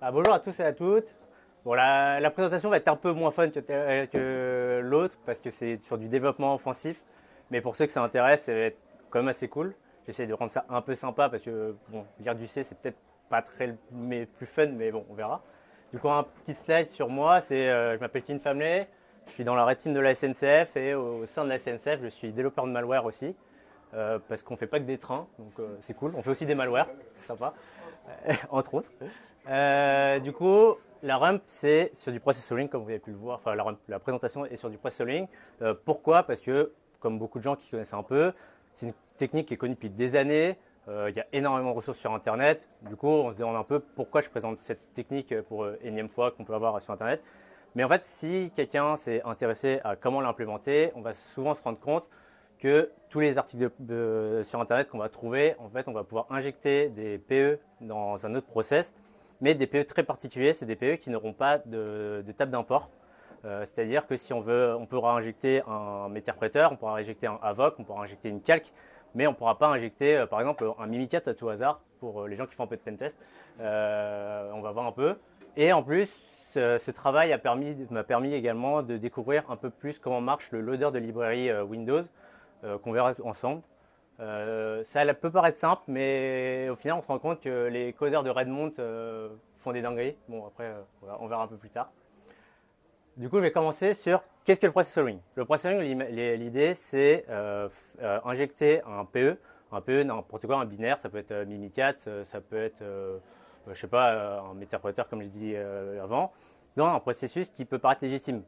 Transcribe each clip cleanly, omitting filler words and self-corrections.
Bonjour à tous et à toutes. Bon, la présentation va être un peu moins fun que l'autre parce que c'est sur du développement offensif. Mais pour ceux que ça intéresse, ça va être quand même assez cool. J'essaie de rendre ça un peu sympa parce que bon, lire du C, c'est peut-être pas très mais plus fun, mais bon, on verra. Du coup, un petit slide sur moi, je m'appelle Kim Famley, je suis dans la red team de la SNCF et au sein de la SNCF, je suis développeur de malware aussi. Parce qu'on fait pas que des trains, donc c'est cool. On fait aussi des malwares, c'est sympa, entre autres. Du coup, la rump, c'est sur du processoring, comme vous avez pu le voir. Enfin, la présentation est sur du processoring. Pourquoi? Parce que, comme beaucoup de gens qui connaissent un peu, c'est une technique qui est connue depuis des années. Il y a énormément de ressources sur Internet. Du coup, on se demande un peu pourquoi je présente cette technique pour énième fois qu'on peut avoir sur Internet. Mais en fait, si quelqu'un s'est intéressé à comment l'implémenter, on va souvent se rendre compte que tous les articles sur Internet qu'on va trouver, en fait, on va pouvoir injecter des PE dans un autre process, mais des PE très particuliers, c'est des PE qui n'auront pas de table d'import. C'est-à-dire que si on veut, on pourra injecter un interpréteur, on pourra injecter un avoc, on pourra injecter une calque, mais on ne pourra pas injecter, par exemple, un Mimikatz à tout hasard pour les gens qui font un peu de pentest. On va voir un peu. Et en plus, ce travail m'a permis également de découvrir un peu plus comment marche le loader de librairie Windows, qu'on verra ensemble. Ça peut paraître simple, mais au final, on se rend compte que les codeurs de Redmond font des dingueries. Bon, après, voilà, on verra un peu plus tard. Du coup, je vais commencer sur qu'est-ce que le processoring. Le processoring, l'idée, c'est injecter un PE. Un PE, n'importe quoi, un binaire, ça peut être Mimikatz, ça peut être, je sais pas, un interpréteur, comme j'ai dit avant, dans un processus qui peut paraître légitime.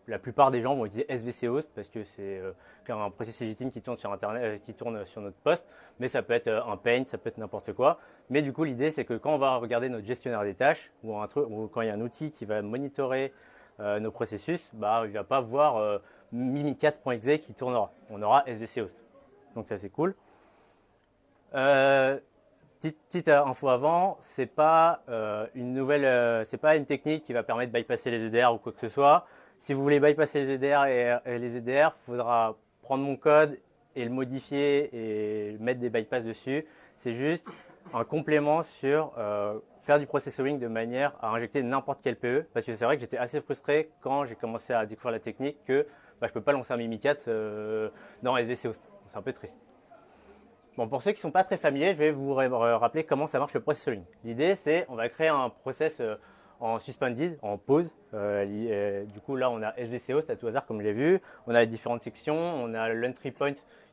La plupart des gens vont utiliser SVC host parce que c'est un processus légitime qui tourne sur Internet, qui tourne sur notre poste, mais ça peut être un paint, ça peut être n'importe quoi. Mais du coup, l'idée, c'est que quand on va regarder notre gestionnaire des tâches ou quand il y a un outil qui va monitorer nos processus, il ne va pas voir mimikatz.exe qui tournera. On aura SVC host. Donc ça, c'est cool. Petite info avant, c'est pas une technique qui va permettre de bypasser les EDR ou quoi que ce soit. Si vous voulez bypasser les EDR et les EDR, il faudra prendre mon code et le modifier et mettre des bypass dessus. C'est juste un complément sur faire du processoring de manière à injecter n'importe quel PE. Parce que c'est vrai que j'étais assez frustré quand j'ai commencé à découvrir la technique que je ne peux pas lancer un Mimikatz dans SVC host. C'est un peu triste. Bon, pour ceux qui ne sont pas très familiers, je vais vous rappeler comment ça marche le processoring. L'idée, c'est on va créer un process en suspended, en pause. Du coup, là, on a SVC host à tout hasard, comme je l'ai vu. On a les différentes sections. On a l'entry point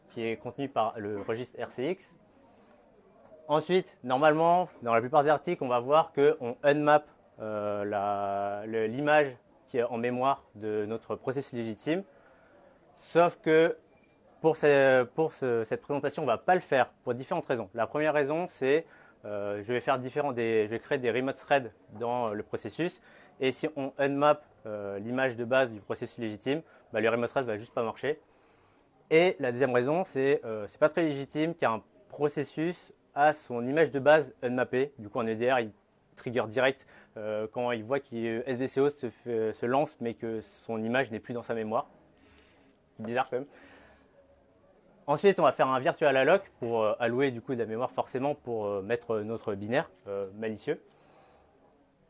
qui est contenu par le registre RCX. Ensuite, normalement, dans la plupart des articles, on va voir qu'on unmap l'image qui est en mémoire de notre processus légitime. Sauf que cette présentation, on ne va pas le faire pour différentes raisons. La première raison, c'est je vais créer des remote threads dans le processus. Et si on unmap l'image de base du processus légitime, le remote thread ne va juste pas marcher. Et la deuxième raison, c'est pas très légitime qu'un processus a son image de base unmappée. Du coup, en EDR, il trigger direct quand il voit que SVC host se lance, mais que son image n'est plus dans sa mémoire. Bizarre quand même. Ensuite, on va faire un virtual alloc pour allouer du coup de la mémoire forcément pour mettre notre binaire malicieux.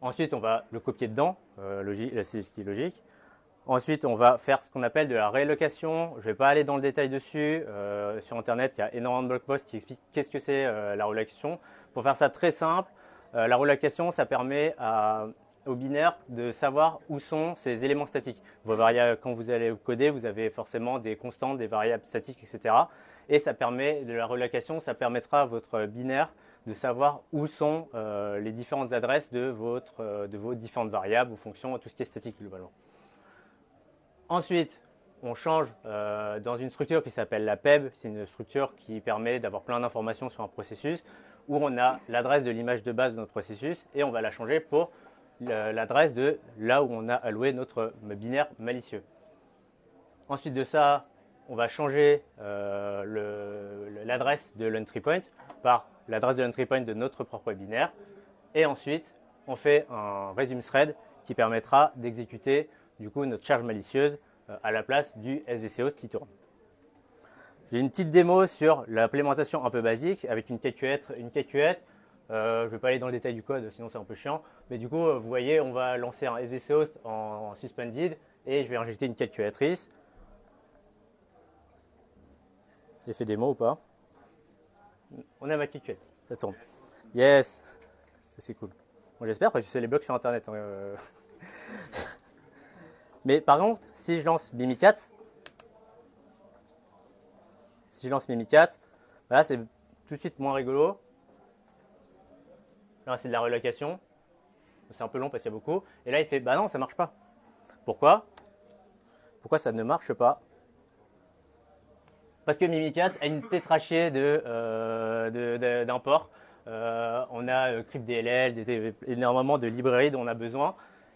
Ensuite, on va le copier dedans, c'est ce qui est logique. Ensuite, on va faire ce qu'on appelle de la réallocation. Je ne vais pas aller dans le détail dessus. Sur Internet, il y a énormément de blog posts qui expliquent qu'est-ce que c'est la réallocation. Pour faire ça très simple, la réallocation, ça permet au binaire de savoir où sont ces éléments statiques. Vos variables, quand vous allez coder, vous avez forcément des constantes, des variables statiques, etc. Et ça permet de la relocation, ça permettra à votre binaire de savoir où sont les différentes adresses de vos différentes variables, vos fonctions, tout ce qui est statique globalement. Ensuite, on change dans une structure qui s'appelle la PEB. C'est une structure qui permet d'avoir plein d'informations sur un processus où on a l'adresse de l'image de base de notre processus et on va la changer pour l'adresse de là où on a alloué notre binaire malicieux. Ensuite de ça, on va changer l'adresse de l'entry point par l'adresse de l'entry point de notre propre binaire. Et ensuite, on fait un resume thread qui permettra d'exécuter du coup notre charge malicieuse à la place du SVC host qui tourne. J'ai une petite démo sur l'implémentation un peu basique avec une calculette. Je ne vais pas aller dans le détail du code, sinon c'est un peu chiant. Mais du coup, vous voyez, on va lancer un SVC host en suspended et je vais injecter une calculatrice. J'ai fait démo ou pas? On a ma calculatrice, ça tourne. Yes, c'est cool. Bon, j'espère parce que c'est les blocs sur internet. Mais par contre, si je lance Mimikat, voilà, c'est tout de suite moins rigolo. Là, c'est de la relocation. C'est un peu long parce qu'il y a beaucoup. Et là, il fait, bah non, ça marche pas. Pourquoi? Pourquoi ça ne marche pas? Parce que Mimikat a une tétrachée d'imports. On a CryptDLL, énormément de librairies dont on a besoin.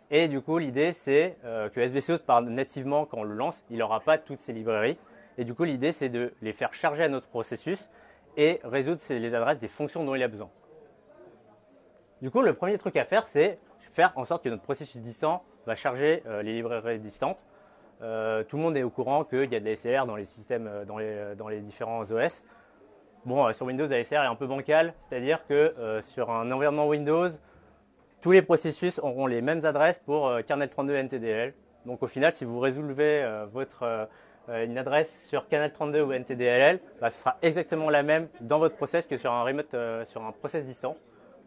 Et du coup, l'idée, c'est que SVCO, nativement, quand on le lance, il n'aura pas toutes ces librairies. Et du coup, l'idée, c'est de les faire charger à notre processus et résoudre les adresses des fonctions dont il a besoin. Du coup, le premier truc à faire, c'est faire en sorte que notre processus distant va charger les librairies distantes. Tout le monde est au courant qu'il y a de l'ASLR dans les systèmes, dans les différents OS. Bon, sur Windows, l'ASLR est un peu bancal, c'est-à-dire que sur un environnement Windows, tous les processus auront les mêmes adresses pour kernel 32 NTDLL. Donc au final, si vous résolvez une adresse sur kernel 32 ou NTDLL, bah, ce sera exactement la même dans votre process que sur un remote, sur un process distant.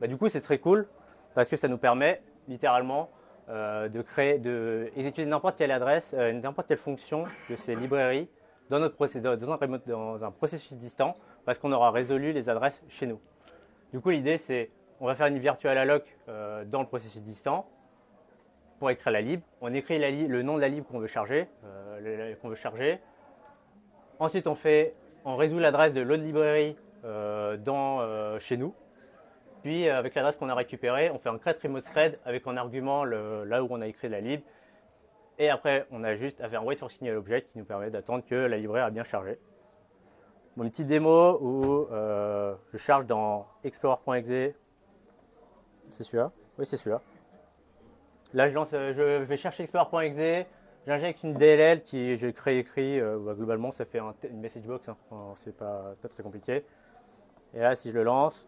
Bah, du coup, c'est très cool parce que ça nous permet littéralement d'exécuter n'importe quelle adresse, n'importe quelle fonction de ces librairies dans un processus distant parce qu'on aura résolu les adresses chez nous. Du coup, l'idée, c'est on va faire une virtual alloc dans le processus distant pour écrire la lib. On écrit le nom de la lib qu'on veut charger. Ensuite, on résout l'adresse de l'autre librairie chez nous. Puis, avec l'adresse qu'on a récupérée, on fait un create remote thread avec en argument là où on a écrit la lib. Et après, on a juste à faire un wait for signal object qui nous permet d'attendre que la librairie a bien chargé. Bon, une petite démo où je charge dans explorer.exe. C'est celui-là? Oui, c'est celui-là. Là, je vais chercher explorer.exe. J'injecte une DLL qui j'ai écrit. Globalement, ça fait une message box. Hein. C'est pas très compliqué. Et là, si je le lance,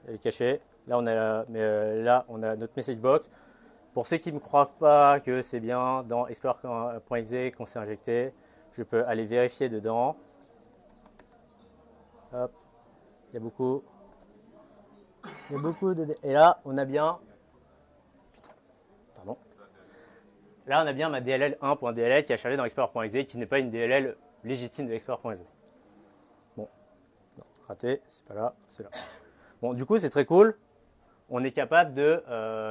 elle est cachée. Là, on a notre message box. Pour ceux qui ne me croient pas que c'est bien dans explorer.exe qu'on s'est injecté, je peux aller vérifier dedans. Hop, il y a beaucoup de... Et là, on a bien... Pardon. Là, on a bien ma DLL 1.dll qui a chargé dans explorer.exe, qui n'est pas une DLL légitime de explorer.exe. Bon, non, raté, c'est pas là, c'est là. Bon, du coup, c'est très cool. On est capable de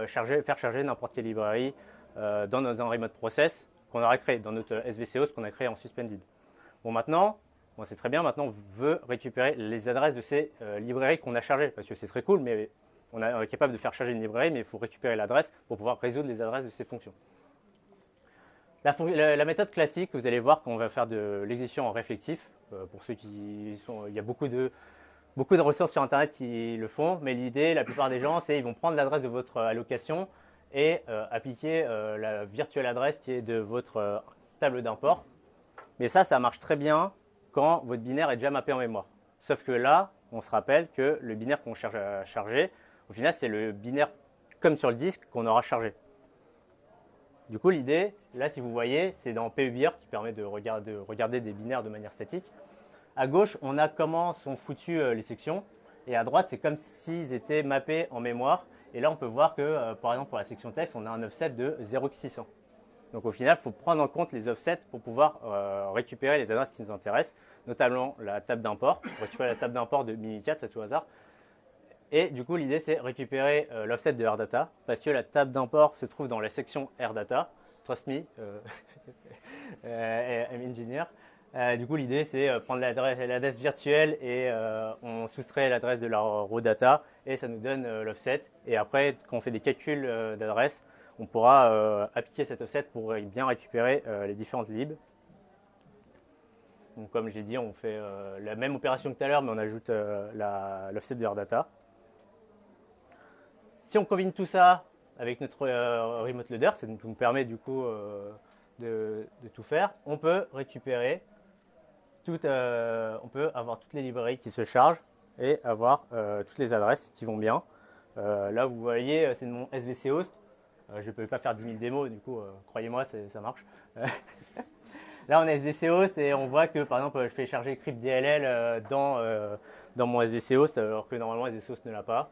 faire charger n'importe quelle librairie dans un remote process qu'on aura créé, dans notre SVCO, ce qu'on a créé en suspended. Bon, maintenant, c'est très bien. Maintenant, on veut récupérer les adresses de ces librairies qu'on a chargées, parce que c'est très cool, mais on est capable de faire charger une librairie, mais il faut récupérer l'adresse pour pouvoir résoudre les adresses de ces fonctions. La méthode classique, vous allez voir qu'on va faire de l'exécution en réflectif. Pour ceux qui sont, il y a beaucoup de ressources sur Internet qui le font, mais l'idée, la plupart des gens, c'est qu'ils vont prendre l'adresse de votre allocation et appliquer la virtual adresse qui est de votre table d'import. Mais ça marche très bien quand votre binaire est déjà mappé en mémoire. Sauf que là, on se rappelle que le binaire qu'on cherche à charger, au final, c'est le binaire comme sur le disque qu'on aura chargé. Du coup, l'idée, là, si vous voyez, c'est dans PUBIR qui permet de regarder des binaires de manière statique. À gauche, on a comment sont foutues les sections. Et à droite, c'est comme s'ils étaient mappés en mémoire. Et là, on peut voir que, par exemple, pour la section texte, on a un offset de 0x600. Donc au final, il faut prendre en compte les offsets pour pouvoir récupérer les adresses qui nous intéressent, notamment la table d'import. Récupérer la table d'import de Mimikat à tout hasard. Et du coup, l'idée, c'est récupérer l'offset de AirData, parce que la table d'import se trouve dans la section AirData. Trust me, I'm engineer. Du coup, l'idée, c'est prendre l'adresse virtuelle et on soustrait l'adresse de la raw data et ça nous donne l'offset. Et après, quand on fait des calculs d'adresse, on pourra appliquer cet offset pour bien récupérer les différentes libs. Donc, comme j'ai dit, on fait la même opération que tout à l'heure, mais on ajoute l'offset de AirData. Si on combine tout ça avec notre remote loader, ça nous permet du coup de tout faire, on peut récupérer on peut avoir toutes les librairies qui se chargent et avoir toutes les adresses qui vont bien. Là, vous voyez, c'est de mon SVC host. Je ne peux pas faire 10 000 démos, du coup, croyez-moi, ça marche. Là, on a SVC host et on voit que, par exemple, je fais charger cryptDLL dans mon SVC host, alors que normalement, SVC host ne l'a pas.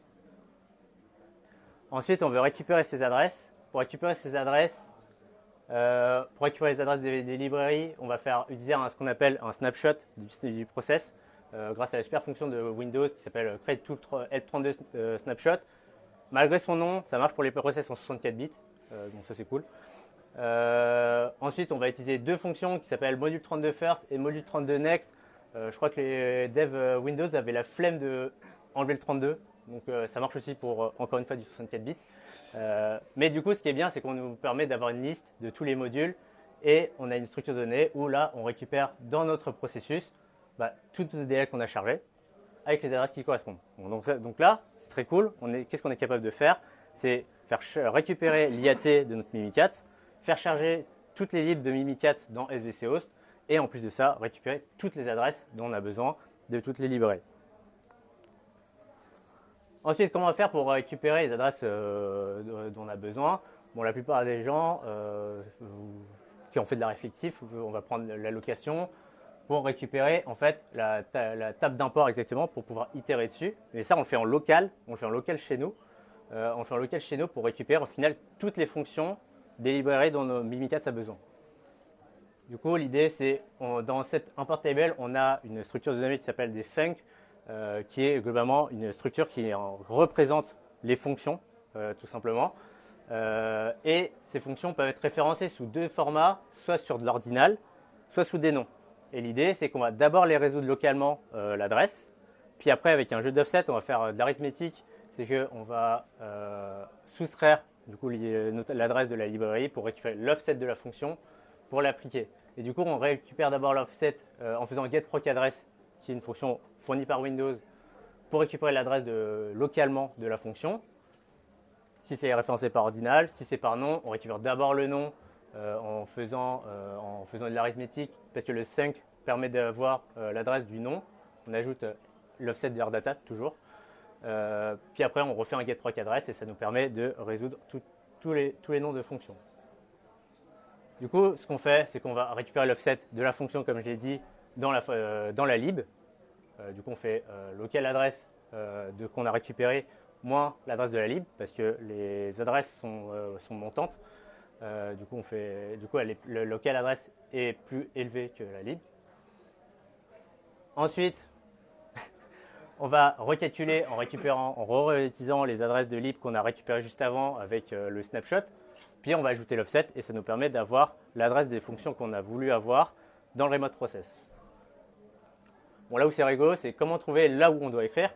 Ensuite, on veut récupérer ces adresses. Pour récupérer ces adresses, des librairies, on va utiliser ce qu'on appelle un snapshot du process grâce à la super fonction de Windows qui s'appelle create-tool help32 snapshot. Malgré son nom, ça marche pour les process en 64 bits, donc ça c'est cool. Ensuite, on va utiliser deux fonctions qui s'appellent module 32 first et module 32 next. Je crois que les devs Windows avaient la flemme de enlever le 32, donc ça marche aussi pour encore une fois du 64 bits. Mais du coup, ce qui est bien, c'est qu'on nous permet d'avoir une liste de tous les modules et on a une structure de données où là, on récupère dans notre processus toutes les DLL qu'on a chargées avec les adresses qui correspondent. Donc là, c'est très cool. Qu'est-ce qu'on est capable de faire? C'est faire récupérer l'IAT de notre Mimikatz, faire charger toutes les libs de Mimikatz dans SVC host et en plus de ça, récupérer toutes les adresses dont on a besoin de toutes les librairies. Ensuite, comment on va faire pour récupérer les adresses dont on a besoin? Bon, la plupart des gens qui ont fait de la réflectif, on va prendre l'allocation pour récupérer en fait la table d'import exactement pour pouvoir itérer dessus. Mais ça, on le fait en local. On le fait en local chez nous. Pour récupérer au final toutes les fonctions des librairies dont nos Mimikatz a besoin. Du coup, l'idée, c'est dans cette import table, on a une structure de données qui s'appelle des func, qui est globalement une structure qui représente les fonctions, tout simplement. Et ces fonctions peuvent être référencées sous deux formats, soit sur de l'ordinal, soit sous des noms. Et l'idée, c'est qu'on va d'abord les résoudre localement l'adresse, puis après, avec un jeu d'offset, on va faire de l'arithmétique, c'est qu'on va soustraire du coup l'adresse de la librairie pour récupérer l'offset de la fonction pour l'appliquer. Et du coup, on récupère d'abord l'offset en faisant getProcAddress, qui est une fonction fournie par Windows, pour récupérer l'adresse localement de la fonction. Si c'est référencé par ordinal, si c'est par nom, on récupère d'abord le nom en faisant de l'arithmétique, parce que le sync permet d'avoir l'adresse du nom. On ajoute l'offset de RData toujours. Puis après, on refait un getProcAddress et ça nous permet de résoudre tous les noms de fonctions. Du coup, ce qu'on fait, c'est qu'on va récupérer l'offset de la fonction, comme je l'ai dit, dans la lib. Du coup, on fait local adresse qu'on a récupéré moins l'adresse de la lib, parce que les adresses sont montantes. Du coup, le local adresse est plus élevé que la lib. Ensuite, on va recalculer en réutilisant les adresses de lib qu'on a récupérées juste avant avec le snapshot. Puis on va ajouter l'offset et ça nous permet d'avoir l'adresse des fonctions qu'on a voulu avoir dans le remote process. Bon, là où c'est rigolo, c'est comment trouver là où on doit écrire.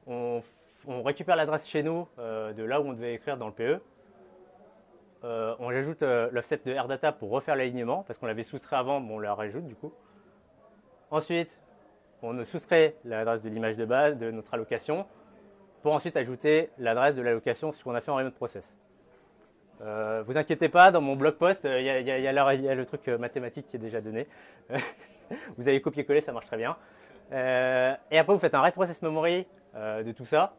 On récupère l'adresse chez nous de là où on devait écrire dans le PE. On ajoute l'offset de RData pour refaire l'alignement, parce qu'on l'avait soustrait avant, mais on la rajoute du coup. Ensuite, on soustrait l'adresse de l'image de base de notre allocation pour ensuite ajouter l'adresse de l'allocation sur ce qu'on a fait en remote process. Vous inquiétez pas, dans mon blog post, il y a le truc mathématique qui est déjà donné. Vous avez copié-collé, ça marche très bien. Et après, vous faites un write process memory de tout ça,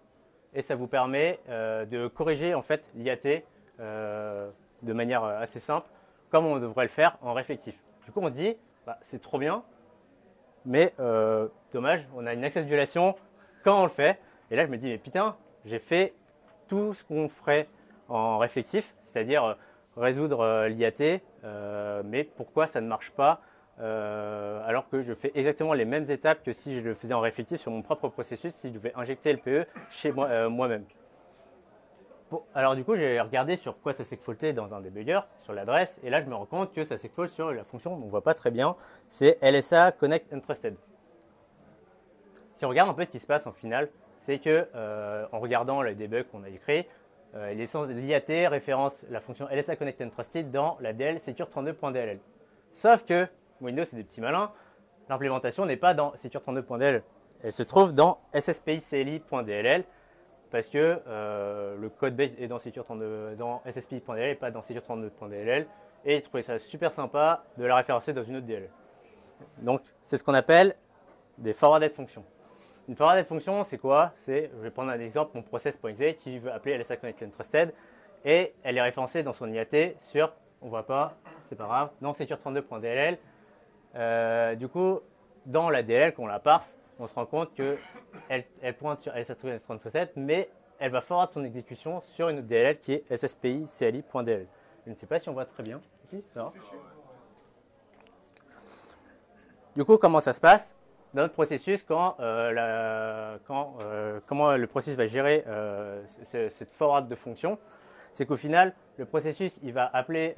et ça vous permet de corriger en fait l'IAT de manière assez simple, comme on devrait le faire en réflectif. Du coup, on dit, c'est trop bien, mais dommage, on a une access violation quand on le fait. Et là, je me dis, mais putain, j'ai fait tout ce qu'on ferait en réflectif, c'est-à-dire résoudre l'IAT, mais pourquoi ça ne marche pas alors que je fais exactement les mêmes étapes que si je le faisais en réflectif sur mon propre processus, si je devais injecter le PE chez moi-même. Bon, alors du coup, j'ai regardé sur quoi ça s'exfaultait dans un debugger, sur l'adresse, et là, je me rends compte que ça s'exfalte sur la fonction, on ne voit pas très bien, c'est LSA Connect Untrusted. Si on regarde un peu ce qui se passe en final, c'est que en regardant le debug qu'on a écrit, l'IAT référence la fonction LSA Connect Untrusted dans la DL secure32.dll. Sauf que Windows, c'est des petits malins, l'implémentation n'est pas dans secure32.dll, elle se trouve dans sspicli.dll, parce que le code base est dans sspicli.dll et pas dans secure32.dll, et ils trouvaient ça super sympa de la référencer dans une autre DL. Donc, c'est ce qu'on appelle des forwarded fonctions. Une forwarded function, c'est quoi? Je vais prendre un exemple, mon process.exe qui veut appeler LSA Connect Trusted et elle est référencée dans son IAT sur, on voit pas, c'est pas grave, dans secure32.dll. Du coup, dans la DLL, quand on la parse, on se rend compte qu'elle pointe sur LSA Connect Trusted, mais elle va forward son exécution sur une autre DLL qui est SSPI-CLI.dll. Je ne sais pas si on voit très bien. Ici, ça va. Du coup, comment ça se passe? Dans notre processus, comment le processus va gérer cette forward de fonction, c'est qu'au final, le processus, il va appeler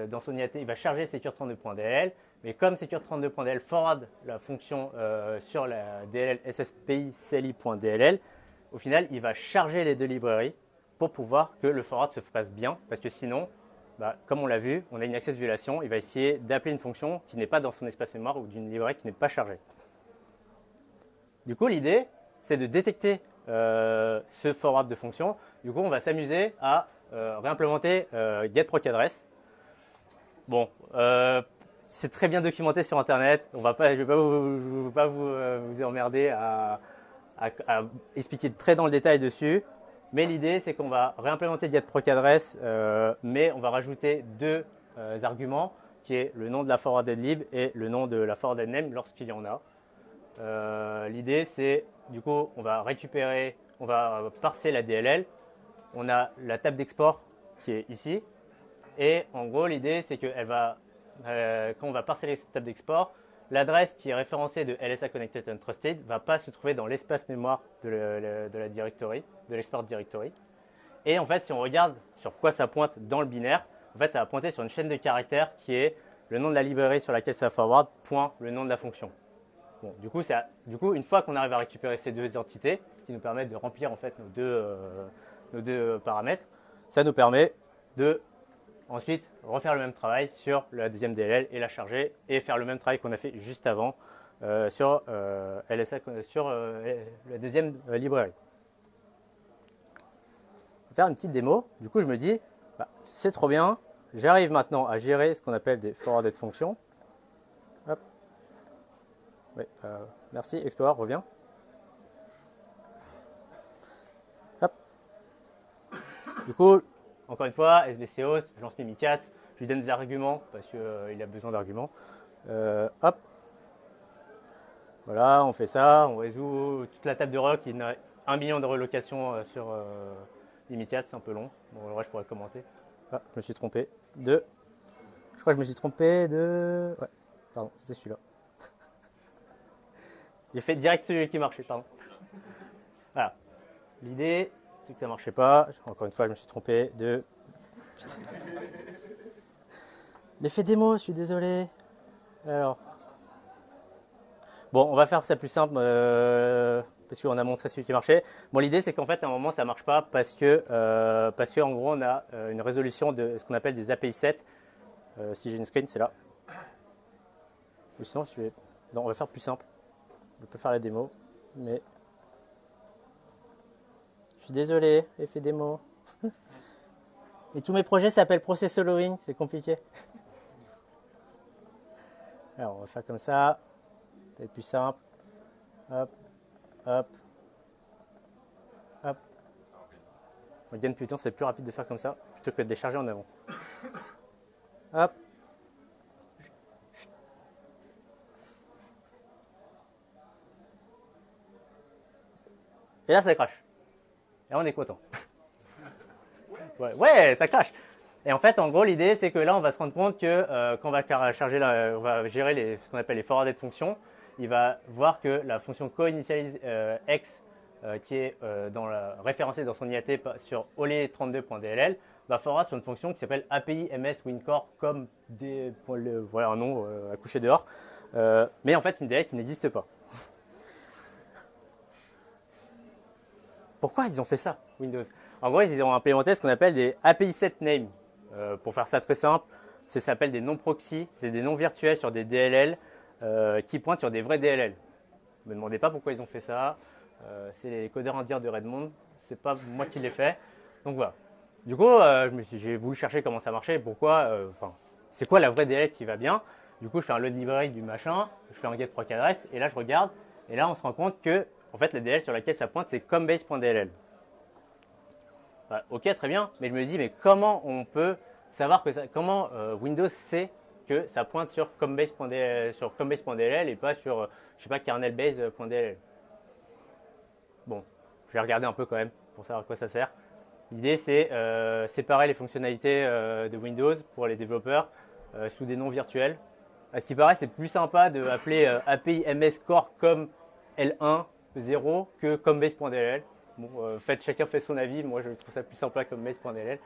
dans son IAT, il va charger secure32.dll, mais comme secure32.dll forward la fonction sur la DLL SSPI CLI.dll, au final, il va charger les deux librairies pour pouvoir que le forward se passe bien, parce que sinon, comme on l'a vu, on a une access violation, il va essayer d'appeler une fonction qui n'est pas dans son espace mémoire ou d'une librairie qui n'est pas chargée. Du coup, l'idée, c'est de détecter ce forward de fonction. Du coup, on va s'amuser à réimplémenter getProcAddress. Bon, c'est très bien documenté sur Internet. Je ne vais pas vous emmerder à expliquer très dans le détail dessus. Mais l'idée, c'est qu'on va réimplémenter getProcAddress, mais on va rajouter deux arguments, qui est le nom de la forwarded lib et le nom de la forwarded name lorsqu'il y en a. L'idée, c'est, du coup, on va parser la DLL. On a la table d'export qui est ici. Et en gros, l'idée, c'est que quand on va parser cette table d'export, l'adresse qui est référencée de LSA Connected and Trusted ne va pas se trouver dans l'espace mémoire de la directory, de l'export directory. Et en fait, si on regarde sur quoi ça pointe dans le binaire, en fait, ça va pointer sur une chaîne de caractères qui est le nom de la librairie sur laquelle ça va forward, point le nom de la fonction. Bon, du coup, une fois qu'on arrive à récupérer ces deux entités, qui nous permettent de remplir en fait nos deux paramètres, ça nous permet de ensuite refaire le même travail sur la deuxième DLL et la charger et faire le même travail qu'on a fait juste avant sur la deuxième librairie. On va faire une petite démo. Du coup, je me dis, c'est trop bien. J'arrive maintenant à gérer ce qu'on appelle des forwarded functions. Hop. Oui, merci, Explorer, reviens. Hop. Du coup, encore une fois, SBCO, je lance Mimikatz, je lui donne des arguments parce qu'il a besoin d'arguments. Hop. Voilà, on fait ça, on résout toute la table de rock. Il y a 1 million de relocations sur Mimikatz, c'est un peu long. Bon, là, je pourrais commenter. Ah, je me suis trompé de. Je crois que je me suis trompé de. Ouais, pardon, c'était celui-là. J'ai fait direct celui qui marchait, pardon. Voilà. L'idée, c'est que ça ne marchait pas. Encore une fois, je me suis trompé de. L'effet démo, je suis désolé. Alors. Bon, on va faire ça plus simple parce qu'on a montré celui qui marchait. Bon, l'idée, c'est qu'en fait, à un moment, ça ne marche pas parce que en gros, on a une résolution de ce qu'on appelle des API sets. Si j'ai une screen, c'est là. Ou sinon, non, on va faire plus simple. Je peux faire la démo, mais je suis désolé, effet démo. Et tous mes projets s'appellent Process Following, c'est compliqué. Alors, on va faire comme ça. C'est plus simple. Hop, hop, hop. On gagne plus de temps, c'est plus rapide de faire comme ça plutôt que de décharger en avance. Hop. Et là, ça crache. Et là, on est content. Ouais, ça crache. Et en fait, en gros, l'idée, c'est que là, on va se rendre compte que quand on va on va gérer ce qu'on appelle les forwarded fonctions, il va voir que la fonction co-initialize x, qui est référencée dans son IAT sur ole32.dll, va forward sur une fonction qui s'appelle API MS WinCore comme voilà un nom à coucher dehors. Mais en fait, c'est une DLL qui n'existe pas. Pourquoi ils ont fait ça, Windows? En gros, ils ont implémenté ce qu'on appelle des API set name. Pour faire ça très simple, ça s'appelle des noms proxy. C'est des noms virtuels sur des DLL qui pointent sur des vrais DLL. Ne me demandez pas pourquoi ils ont fait ça. C'est les codeurs indiens de Redmond. C'est pas moi qui l'ai fait. Donc voilà. Du coup, j'ai voulu chercher comment ça marchait. Pourquoi c'est quoi la vraie DLL qui va bien? Du coup, je fais un load library du machin. Je fais un get proc address. Et là, je regarde. Et là, on se rend compte que En fait, la DLL sur laquelle ça pointe, c'est combase.dll. Bah, ok, très bien, mais je me dis, mais comment on peut savoir que comment Windows sait que ça pointe sur combase.dll et pas sur, je sais pas, kernelbase.dll. Bon, je vais regarder un peu quand même pour savoir à quoi ça sert. L'idée, c'est séparer les fonctionnalités de Windows pour les développeurs sous des noms virtuels. À ce qui paraît, c'est plus sympa de appeler API MS Core comme L1.0 que combase.dll. Bon, chacun fait son avis. Moi, je trouve ça plus sympa comme combase.dll.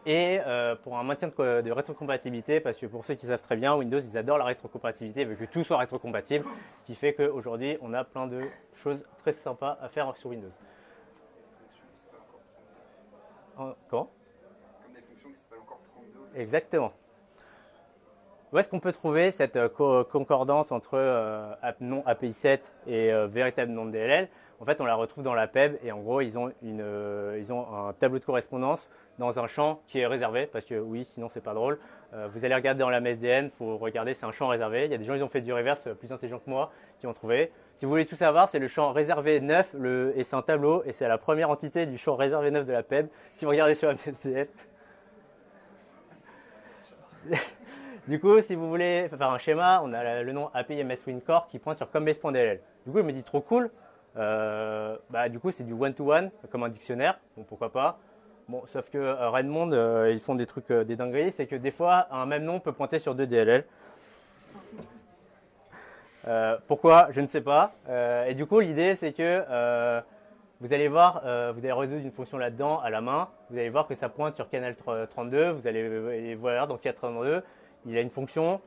Et pour un maintien de rétrocompatibilité, parce que pour ceux qui savent très bien, Windows, ils adorent la rétrocompatibilité, veut que tout soit rétrocompatible, ce qui fait qu'aujourd'hui, on a plein de choses très sympas à faire sur Windows. Comment ? Comme des fonctions qui s'appellent encore 32. Exactement. Où est-ce qu'on peut trouver cette concordance entre nom API 7 et véritable nom de DLL? En fait, on la retrouve dans la PEB et en gros, ils ont un tableau de correspondance dans un champ qui est réservé parce que oui, sinon c'est pas drôle. Vous allez regarder dans la MSDN, il faut regarder, c'est un champ réservé. Il y a des gens qui ont fait du reverse plus intelligents que moi qui ont trouvé. Si vous voulez tout savoir, c'est le champ réservé 9 et c'est un tableau et c'est la première entité du champ réservé 9 de la PEB. Si vous regardez sur la MSDN. Du coup, si vous voulez faire un schéma, on a le nom API MS WinCore qui pointe sur combase.dll. Du coup, je me dis trop cool. Du coup, c'est du one-to-one comme un dictionnaire. Bon, pourquoi pas. Bon, sauf que Redmond, ils font des trucs, des dingueries. C'est que des fois, un même nom peut pointer sur deux DLL. Pourquoi? Je ne sais pas. Et du coup, l'idée, c'est que vous allez voir, vous allez résoudre une fonction là-dedans à la main. Vous allez voir que ça pointe sur canal 32. Vous allez voir dans canal 32. Il a une fonction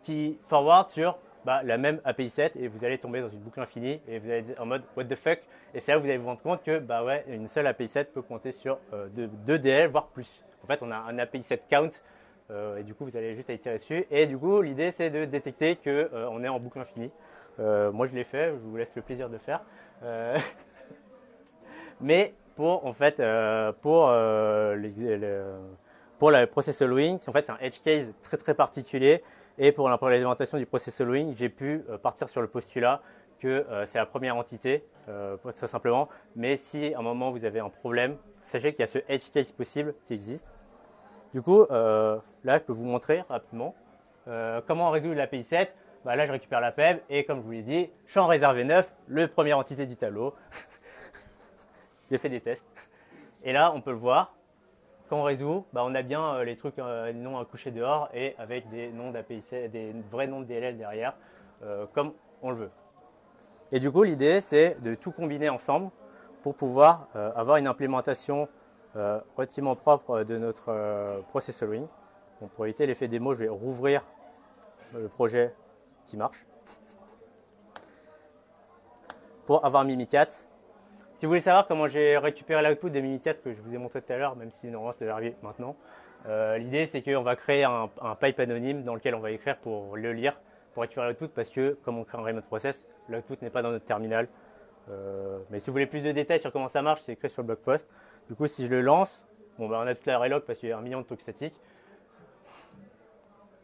qui forward sur la même API 7 et vous allez tomber dans une boucle infinie et vous allez être en mode what the fuck. Et c'est là que vous allez vous rendre compte que une seule API 7 peut pointer sur 2 DL, voire plus. En fait, on a un API 7 count et du coup, vous allez juste itérer dessus. Et du coup, l'idée, c'est de détecter qu'on est en boucle infinie. Moi, je l'ai fait, je vous laisse le plaisir de faire. Mais pour, en fait, pour la process following, en fait, c'est un edge case très très particulier. Et pour l'implémentation du process following, j'ai pu partir sur le postulat que c'est la première entité, très simplement. Mais si à un moment vous avez un problème, sachez qu'il y a ce edge case possible qui existe. Du coup, là, je peux vous montrer rapidement comment résoudre l'API 7. Là, je récupère la PEB et comme je vous l'ai dit, champ réservé 9, le première entité du tableau. J'ai fait des tests. Et là, on peut le voir. Quand on résout, on a bien les trucs, les noms à coucher dehors et avec des noms d'API, des vrais noms de DLL derrière, comme on le veut. Et du coup, l'idée, c'est de tout combiner ensemble pour pouvoir avoir une implémentation relativement propre de notre process following. Donc, pour éviter l'effet démo, je vais rouvrir le projet qui marche. Pour avoir Mimikat. Si vous voulez savoir comment j'ai récupéré l'output de Mimikat que je vous ai montré tout à l'heure, même si normalement ça devait arriver maintenant, l'idée c'est qu'on va créer un pipe anonyme dans lequel on va écrire pour le lire, pour récupérer l'output, parce que comme on crée un remote process, l'output n'est pas dans notre terminal. Mais si vous voulez plus de détails sur comment ça marche, c'est écrit sur le blog post. Du coup, si je le lance, on a toute la relog parce qu'il y a 1 million de talks statiques.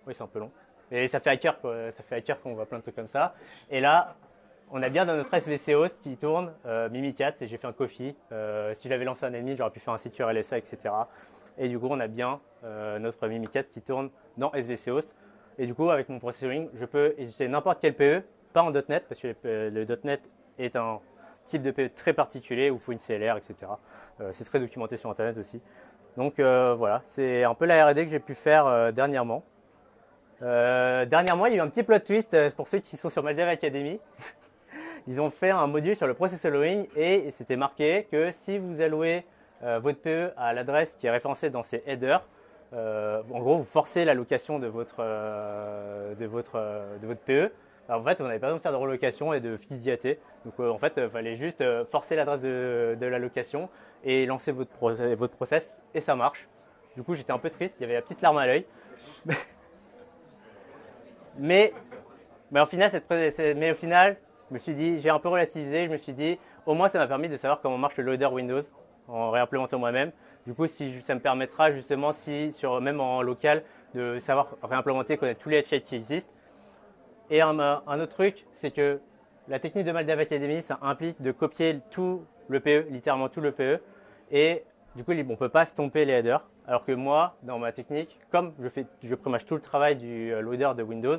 Oui, c'est un peu long. Et ça fait hacker, quoi. Ça fait hacker quand on voit plein de trucs comme ça. Et là, on a bien dans notre SVC host qui tourne Mimikat et j'ai fait un coffee. Si j'avais lancé un ennemi, j'aurais pu faire un secure LSA, etc. Et du coup, on a bien notre Mimikat qui tourne dans SVC host. Et du coup, avec mon processing, je peux utiliser n'importe quel PE, pas en .NET, parce que le .NET est un type de PE très particulier où il faut une CLR, etc. C'est très documenté sur Internet aussi. Donc voilà, c'est un peu la R&D que j'ai pu faire dernièrement. Dernièrement, il y a eu un petit plot twist pour ceux qui sont sur Maldev Academy. Ils ont fait un module sur le process following et c'était marqué que si vous allouez votre PE à l'adresse qui est référencée dans ces headers, en gros, vous forcez l'allocation de votre PE. Alors, en fait, on n'avait pas besoin de faire de relocation et de fidyater. Donc, en fait, il fallait juste forcer l'adresse de l'allocation et lancer votre process et ça marche. Du coup, j'étais un peu triste. Il y avait la petite larme à l'œil. Mais au final, je me suis dit, j'ai un peu relativisé. Je me suis dit, au moins, ça m'a permis de savoir comment marche le loader Windows en réimplémentant moi-même. Du coup, ça me permettra justement, même en local, de savoir réimplémenter, connaître tous les edge cases qui existent. Et un autre truc, c'est que La technique de Maldev Academy, ça implique de copier tout le PE, littéralement tout le PE. Et du coup, on ne peut pas stomper les headers. Alors que moi, dans ma technique, comme je prémâche tout le travail du loader de Windows,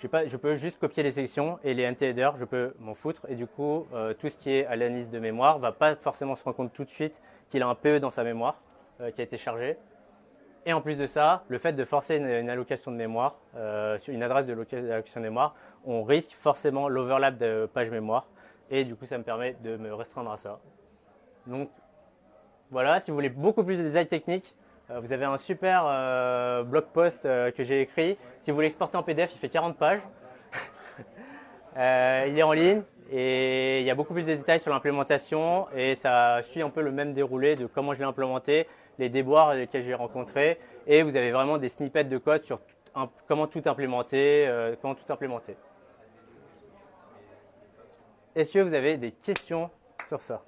je peux juste copier les sections et les anti-headers, je peux m'en foutre. Et du coup, tout ce qui est analyse de mémoire ne va pas forcément se rendre compte tout de suite qu'il a un PE dans sa mémoire qui a été chargé. Et en plus de ça, le fait de forcer une allocation de mémoire, sur une adresse d'allocation de mémoire, on risque forcément l'overlap de page mémoire. Et du coup, ça me permet de me restreindre à ça. Donc voilà, si vous voulez beaucoup plus de détails techniques, vous avez un super blog post que j'ai écrit. Si vous voulez exporter en PDF, il fait 40 pages. Il est en ligne et il y a beaucoup plus de détails sur l'implémentation et ça suit un peu le même déroulé de comment je l'ai implémenté, les déboires lesquels j'ai rencontrés et vous avez vraiment des snippets de code sur comment tout implémenter, Est-ce que vous avez des questions sur ça ?